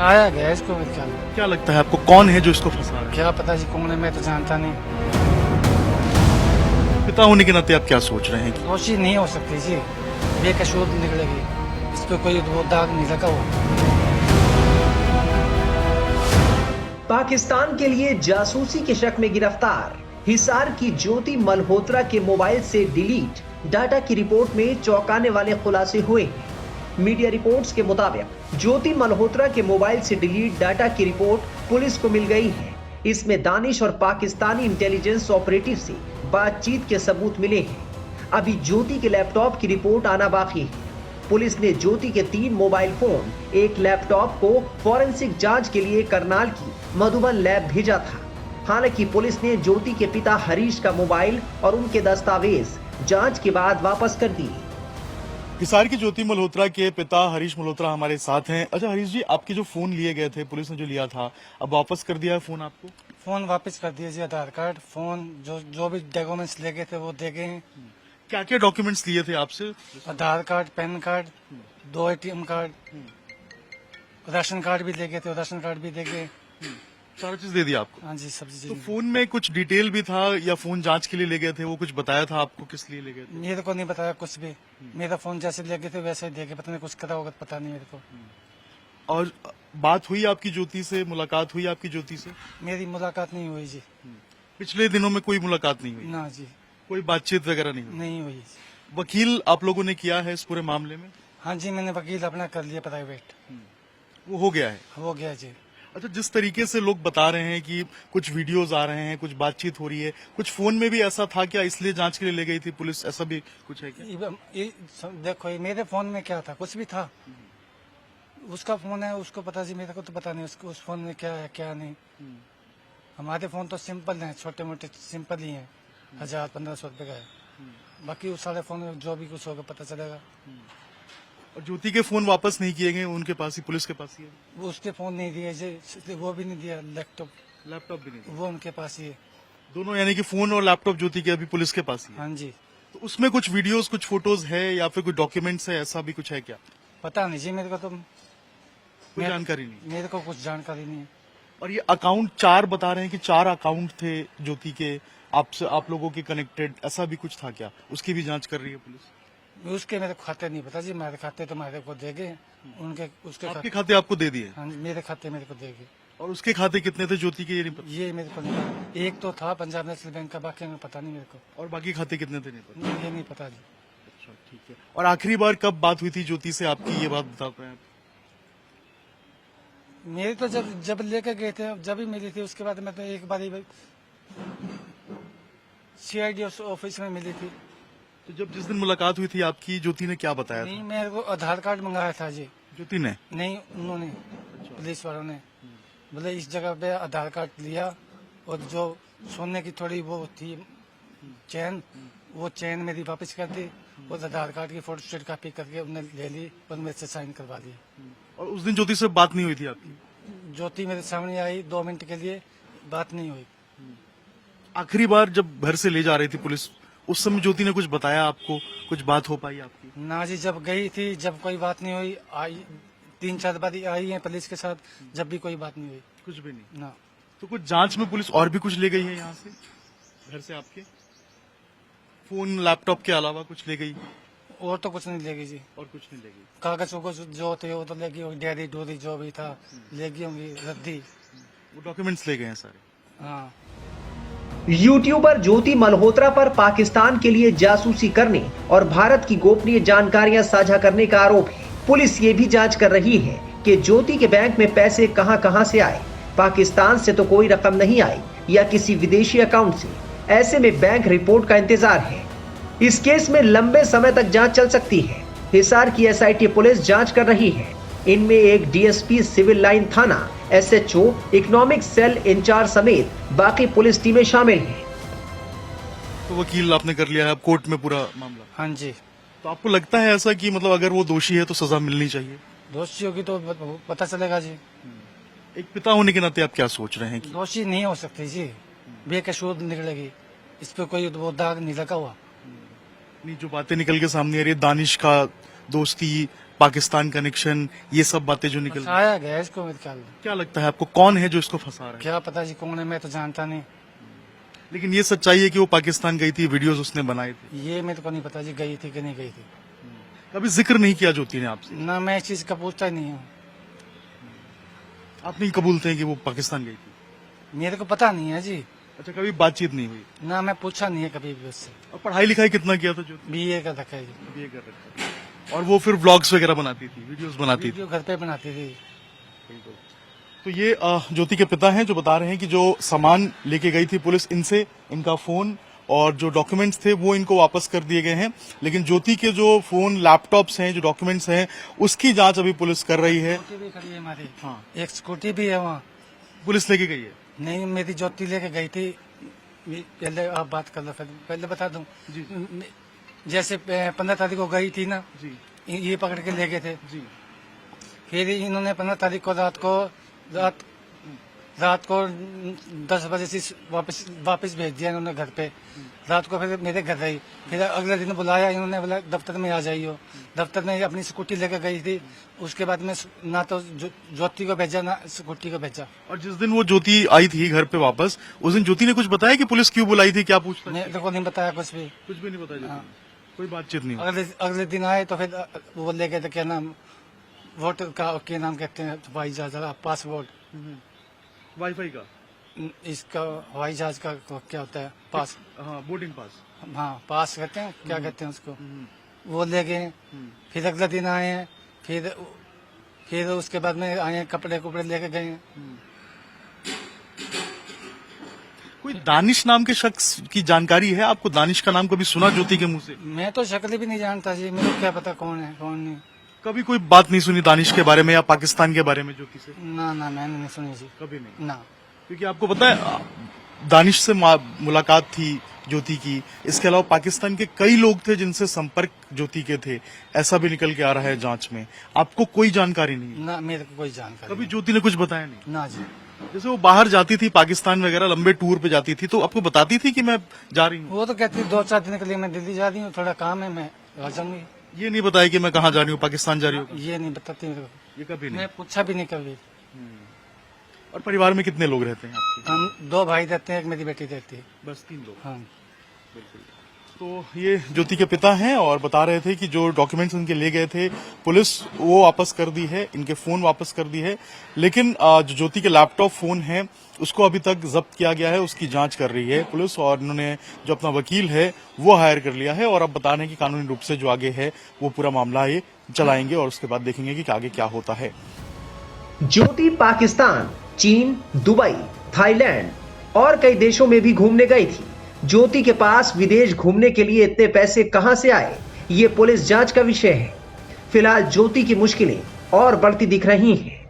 फंसाया गया इसको। क्या लगता है आपको कौन है जो इसको फंसा रहा है? क्या पता जी कौन है, मैं तो जानता नहीं। पिता होने के नाते आप क्या सोच रहे हैं कि दोषी नहीं हो सकती जी, बेकसूर निकलेगी, इस पे कोई वो दाग नहीं लगा हुआ। पाकिस्तान के लिए जासूसी के शक में गिरफ्तार हिसार की ज्योति मल्होत्रा के मोबाइल से डिलीट डाटा की रिपोर्ट में चौंकाने वाले खुलासे हुए हैं। मीडिया रिपोर्ट्स के मुताबिक ज्योति मल्होत्रा के मोबाइल से डिलीट डाटा की रिपोर्ट पुलिस को मिल गई है। इसमें दानिश और पाकिस्तानी इंटेलिजेंस ऑपरेटिव से बातचीत के सबूत मिले हैं। अभी ज्योति के लैपटॉप की रिपोर्ट आना बाकी है। पुलिस ने ज्योति के 3 मोबाइल फोन, 1 लैपटॉप को फॉरेंसिक जांच के लिए करनाल की मधुबन लैब भेजा था। हालांकि पुलिस ने ज्योति के पिता हरीश का मोबाइल और उनके दस्तावेज जांच के बाद वापस कर दिए। हिसार की ज्योति मल्होत्रा के पिता हरीश मल्होत्रा हमारे साथ हैं। अच्छा हरीश जी, आपके जो फोन लिए गए थे, पुलिस ने जो लिया था, अब वापस कर दिया है फोन आपको? फोन वापस कर दिए जी, आधार कार्ड, फोन, जो भी डॉक्यूमेंट्स ले गए थे वो दे गए हैं। क्या क्या डॉक्यूमेंट्स लिए थे आपसे? Aadhaar card, PAN card, 2 ATM card, ration card भी ले गए थे, राशन कार्ड भी दे गए। सारा चीज दे दिया आपको? हाँ जी, सब चीजें। तो फोन में कुछ डिटेल भी था या फोन जांच के लिए ले गए थे, वो कुछ बताया था आपको किस लिए ले गए थे? मेरे को नहीं बताया कुछ भी। मेरा फोन जैसे ले गए थे वैसे ही दे गए, पता नहीं कुछ करा होगा, पता नहीं मेरे को। और बात हुई आपकी ज्योति से, मुलाकात हुई आपकी ज्योति से? मेरी मुलाकात नहीं हुई जी। पिछले दिनों में कोई मुलाकात नहीं हुई? ना जी, कोई बातचीत वगैरह नहीं हुई? नहीं हुई जी। वकील आप लोगों ने किया है इस पूरे मामले में? हाँ जी, मैंने वकील अपना कर लिया प्राइवेट, वो हो गया है? हो गया जी। अच्छा, जिस तरीके से लोग बता रहे हैं कि कुछ वीडियोस आ रहे हैं, कुछ बातचीत हो रही है, कुछ फोन में भी ऐसा था क्या, इसलिए जांच के लिए ले गई थी पुलिस, ऐसा भी कुछ है क्या? देखो ये मेरे फोन में क्या था, कुछ भी था। उसका फोन है, उसको पता जी, मेरे को तो पता नहीं उसको उस फोन में क्या है क्या नहीं। हमारे फोन तो सिंपल हैं, छोटे मोटे सिंपल ही हैं, 1000-1500 रुपए का है। बाकी उस सारे फोन में जो भी कुछ होगा पता चलेगा। और ज्योति के फोन वापस नहीं किए गए, उनके पास ही, पुलिस के पास ही है? वो उसके फोन नहीं दिए जी, वो भी नहीं दिया, लैपटॉप भी नहीं? वो उनके पास ही है। दोनों, यानी कि फोन और लैपटॉप ज्योति के अभी पुलिस के पास ही है? हाँ जी। तो उसमें कुछ वीडियोस, कुछ फोटोज है या फिर कुछ डॉक्यूमेंट्स है, ऐसा भी कुछ है क्या? पता नहीं जी, मेरे को तो कोई जानकारी नहीं? मेरे को कुछ जानकारी नहीं है। और ये अकाउंट 4 बता रहे हैं कि 4 अकाउंट थे ज्योति के आपसे, आप लोगों के कनेक्टेड, ऐसा भी कुछ था क्या? उसकी भी जांच कर रही है पुलिस? उसके मेरे को खाते नहीं पता जी, मेरे खाते तो मेरे को दे गए, उनके उसके आपके खाते आपको दे दिए? हाँ, मेरे खाते मेरे को दे गए। और उसके खाते कितने थे ज्योति के, ये नहीं पता? ये मेरे को नहीं पता। एक तो था पंजाब नेशनल बैंक का, बाकी में पता नहीं मेरे को। और बाकी खाते कितने थे नहीं पता? ये नहीं पता जी। अच्छा, ठीक है। और आखिरी बार कब बात हुई थी ज्योति से आपकी, ये बात बता पाए आप? मेरी तो जब लेकर गए थे, जब भी मिली थी, उसके बाद मैं तो एक बार ही CID ऑफिस में मिली थी। तो जब जिस दिन मुलाकात हुई थी आपकी, ज्योति ने क्या बताया नहीं, था? मेरे को आधार कार्ड मंगाया था जी। ज्योति ने? नहीं, उन्होंने, पुलिस वालों ने बोले इस जगह पे आधार कार्ड लिया, और जो सोने की थोड़ी वो थी चैन, वो चैन मेरी वापस कर दी, और आधार कार्ड की फोटोस्टेट कॉपी करके उन्हें ले ली और मेरे से साइन करवा ली। और उस दिन ज्योति से बात नहीं हुई थी आपकी? ज्योति मेरे सामने आई 2 मिनट के लिए, बात नहीं हुई। आखिरी बार जब घर से ले जा रही थी पुलिस, उस समय ज्योति ने कुछ बताया आपको, कुछ बात हो पाई आपकी? ना जी, जब गई थी, जब कोई बात नहीं हुई, आई 3-4 बार आई है पुलिस के साथ, जब भी कोई बात नहीं हुई। कुछ भी नहीं? ना। तो कुछ जांच में पुलिस और भी कुछ ले गई है यहाँ से, घर से आपके? फोन, लैपटॉप के अलावा कुछ ले गई? और तो कुछ नहीं ले गई जी। और कुछ नहीं ले गई? कागज वगज जो थे वो तो ले गई होगी, डायरी डोरी जो भी था ले गई होंगी, रद्दी। वो डॉक्यूमेंट्स ले गए हैं सारे? हाँ। यूट्यूबर ज्योति मल्होत्रा पर पाकिस्तान के लिए जासूसी करने और भारत की गोपनीय जानकारियां साझा करने का आरोप है। पुलिस ये भी जांच कर रही है कि ज्योति के बैंक में पैसे कहां से आए। पाकिस्तान से तो कोई रकम नहीं आई या किसी विदेशी अकाउंट से। ऐसे में बैंक रिपोर्ट का इंतजार है। इस केस में लंबे समय तक जांच चल सकती है। हिसार की SIT पुलिस जांच कर रही है। इनमें एक DSP सिविल लाइन थाना, SHO, इकोनॉमिक सेल इंचार्ज समेत बाकी पुलिस टीमें शामिल हैं। तो वकील आपने कर लिया है, अब कोर्ट में पूरा मामला? हाँ जी। तो आपको लगता है ऐसा कि मतलब अगर वो दोषी है तो सजा मिलनी चाहिए? दोषी होगी तो पता चलेगा जी। एक पिता होने के नाते आप क्या सोच रहे हैं कि दोषी नहीं हो सकती जी, बेकसूर निकलेगी, इस पे कोई वो दाग नहीं लगा हुआ। नहीं, जो बातें निकल के सामने आ रही है, दानिश का दोस्ती, पाकिस्तान कनेक्शन, ये सब बातें जो निकल, फंसाया गया इसको मेरे ख्याल में। क्या लगता है आपको कौन है जो इसको फंसा रहा है? क्या पता जी कौन है, मैं तो जानता नहीं। लेकिन ये सच्चाई है कि वो पाकिस्तान गई थी, वीडियोस उसने बनाए थे। ये मेरे को नहीं पता जी गई थी कि नहीं गई थी। कभी जिक्र नहीं किया ज्योति ने आपसे? ना मैं इस चीज का पूछता ही नहीं हूँ। आप नहीं कबूलते हैं कि वो पाकिस्तान गई थी? मेरे को पता नहीं है जी। अच्छा, कभी बातचीत नहीं हुई? ना मैं पूछा नहीं है कभी भी उससे। और पढ़ाई लिखाई कितना किया था ज्योति? BA का रखा है जी। बीए कर रखा था। और वो फिर व्लॉग्स वगैरह बनाती थी, वीडियोस बनाती थी। वीडियो घर पे बनाती थी। तो ये ज्योति के पिता हैं जो बता रहे हैं कि जो सामान लेके गई थी पुलिस इनसे, इनका फोन और जो डॉक्यूमेंट्स थे वो इनको वापस कर दिए गए हैं। लेकिन ज्योति के जो फोन, लैपटॉप्स हैं, जो डॉक्यूमेंट्स हैं, उसकी जांच अभी पुलिस कर रही है। स्कूटी भी खड़ी है हमारी। हाँ। एक स्कूटी भी है वहाँ। पुलिस लेके गई है? नहीं, मेरी ज्योति लेके गई थी। पहले आप बात कर लो, फिर पहले बता दूं। जी। जैसे 15 तारीख को गई थी ना, जी ये पकड़ के ले गए थे। जी। फिर इन्होंने 15 तारीख को रात को 10 बजे से वापस भेज दिया इन्होंने घर पे। रात को फिर मेरे घर रही। फिर अगले दिन बुलाया इन्होंने, बोला दफ्तर में आ जाइयो। दफ्तर में अपनी स्कूटी लेकर गई थी। उसके बाद में ना तो ज्योति को भेजा ना स्कूटी को भेजा। और जिस दिन वो ज्योति आई थी घर पे वापस, उस दिन ज्योति ने कुछ बताया कि पुलिस क्यों बुलाई थी, क्या पूछता? मेरे को नहीं बताया कुछ भी। कुछ भी नहीं बताया ज्योति हाँ। ने? कोई बातचीत नहीं हुई? अगले दिन आए तो फिर वो ले गए थे, क्या नाम, वोटर का क्या नाम कहते हैं, हवाई जहाज का पासपोर्ट। वाईफाई का? इसका हवाई जहाज का क्या होता है, पास। हाँ, बोर्डिंग पास। हाँ, पास कहते हैं, क्या कहते हैं उसको, वो ले गए। फिर अगले दिन आए हैं। फिर उसके बाद में आए हैं, कपड़े कुपड़े लेके गए हैं। कोई दानिश नाम के शख्स की जानकारी है आपको? दानिश का नाम कभी सुना ज्योति के मुंह से? मैं तो शक्ल भी नहीं जानता जी, मेरे को क्या पता कौन है कौन नहीं। कभी कोई बात नहीं सुनी दानिश के बारे में या पाकिस्तान के बारे में ज्योति से? ना मैंने नहीं सुनी जी। कभी नहीं? ना। क्योंकि आपको पता है दानिश से मुलाकात थी ज्योति की, इसके अलावा पाकिस्तान के कई लोग थे जिनसे संपर्क ज्योति के थे, ऐसा भी निकल के आ रहा है जांच में। आपको कोई जानकारी नहीं है? ना, मेरे को कोई जानकारी कभी ज्योति ने कुछ बताया नहीं? नहीं। ना जी। जैसे वो बाहर जाती थी, पाकिस्तान वगैरह लंबे टूर पे जाती थी, तो आपको बताती थी कि मैं जा रही हूँ? वो तो कहती 2-4 दिन के लिए मैं दिल्ली जा रही हूँ, थोड़ा काम है, मैं आ जाऊंगी। ये नहीं बताया कि मैं कहाँ जा रही हूँ, पाकिस्तान जा रही हूँ? ये नहीं बताती मेरे को। ये कभी नहीं? मैं पूछा भी नहीं कभी। और परिवार में कितने लोग रहते हैं आपके? हम 2 भाई रहते हैं, एक मेरी बेटी रहती है। बस 3 लोग? हाँ। बिल्कुल। तो ये ज्योति के पिता हैं और बता रहे थे कि जो डॉक्यूमेंट्स उनके ले गए थे पुलिस वो वापस कर दी है, इनके फोन वापस कर दी है। लेकिन जो ज्योति के लैपटॉप फोन है उसको अभी तक जब्त किया गया है, उसकी जांच कर रही है पुलिस। और इन्होंने जो अपना वकील है वो हायर कर लिया है और अब बता रहे हैं कि कानूनी रूप से जो आगे है वो पूरा मामला ये चलाएंगे और उसके बाद देखेंगे कि आगे क्या होता है। ज्योति पाकिस्तान, चीन, दुबई, थाईलैंड और कई देशों में भी घूमने गई थी। ज्योति के पास विदेश घूमने के लिए इतने पैसे कहां से आए, ये पुलिस जांच का विषय है। फिलहाल ज्योति की मुश्किलें और बढ़ती दिख रही हैं।